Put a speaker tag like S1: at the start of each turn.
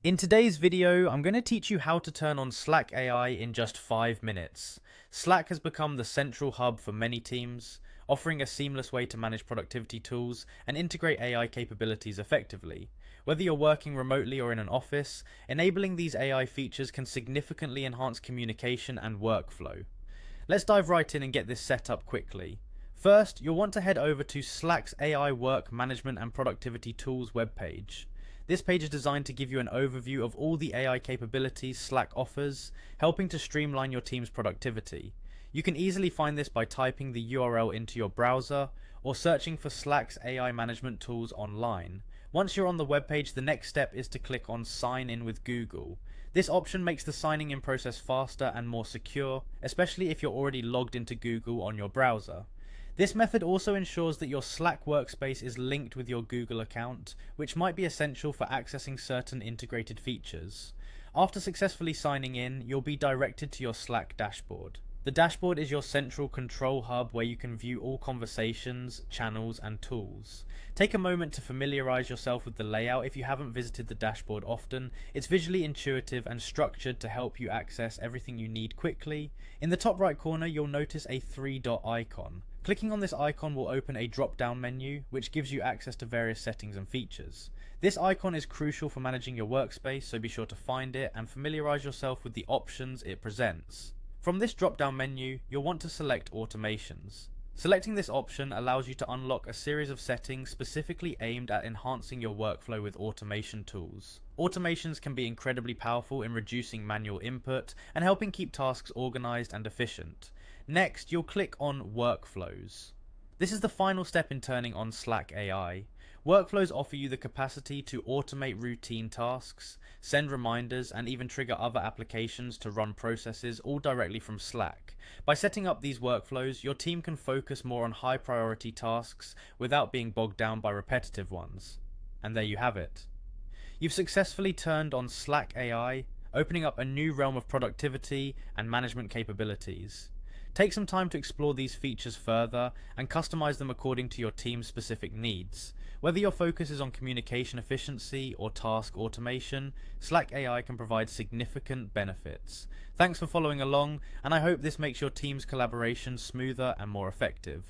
S1: In today's video, I'm going to teach you how to turn on Slack AI in just 5 minutes. Slack has become the central hub for many teams, offering a seamless way to manage productivity tools and integrate AI capabilities effectively. Whether you're working remotely or in an office, enabling these AI features can significantly enhance communication and workflow. Let's dive right in and get this set up quickly. First, you'll want to head over to Slack's AI Work Management and Productivity Tools webpage. This page is designed to give you an overview of all the AI capabilities Slack offers, helping to streamline your team's productivity. You can easily find this by typing the URL into your browser or searching for Slack's AI management tools online. Once you're on the webpage, the next step is to click on Sign in with Google. This option makes the signing in process faster and more secure, especially if you're already logged into Google on your browser. This method also ensures that your Slack workspace is linked with your Google account, which might be essential for accessing certain integrated features. After successfully signing in, you'll be directed to your Slack dashboard. The dashboard is your central control hub where you can view all conversations, channels, and tools. Take a moment to familiarize yourself with the layout if you haven't visited the dashboard often. It's visually intuitive and structured to help you access everything you need quickly. In the top right corner, you'll notice a three-dot icon. Clicking on this icon will open a drop-down menu, which gives you access to various settings and features. This icon is crucial for managing your workspace, so be sure to find it and familiarize yourself with the options it presents. From this drop-down menu, you'll want to select Automations. Selecting this option allows you to unlock a series of settings specifically aimed at enhancing your workflow with automation tools. Automations can be incredibly powerful in reducing manual input and helping keep tasks organized and efficient. Next, you'll click on Workflows. This is the final step in turning on Slack AI. Workflows offer you the capacity to automate routine tasks, send reminders, and even trigger other applications to run processes all directly from Slack. By setting up these workflows, your team can focus more on high priority tasks without being bogged down by repetitive ones. And there you have it. You've successfully turned on Slack AI, opening up a new realm of productivity and management capabilities. Take some time to explore these features further and customize them according to your team's specific needs. Whether your focus is on communication efficiency or task automation, Slack AI can provide significant benefits. Thanks for following along, and I hope this makes your team's collaboration smoother and more effective.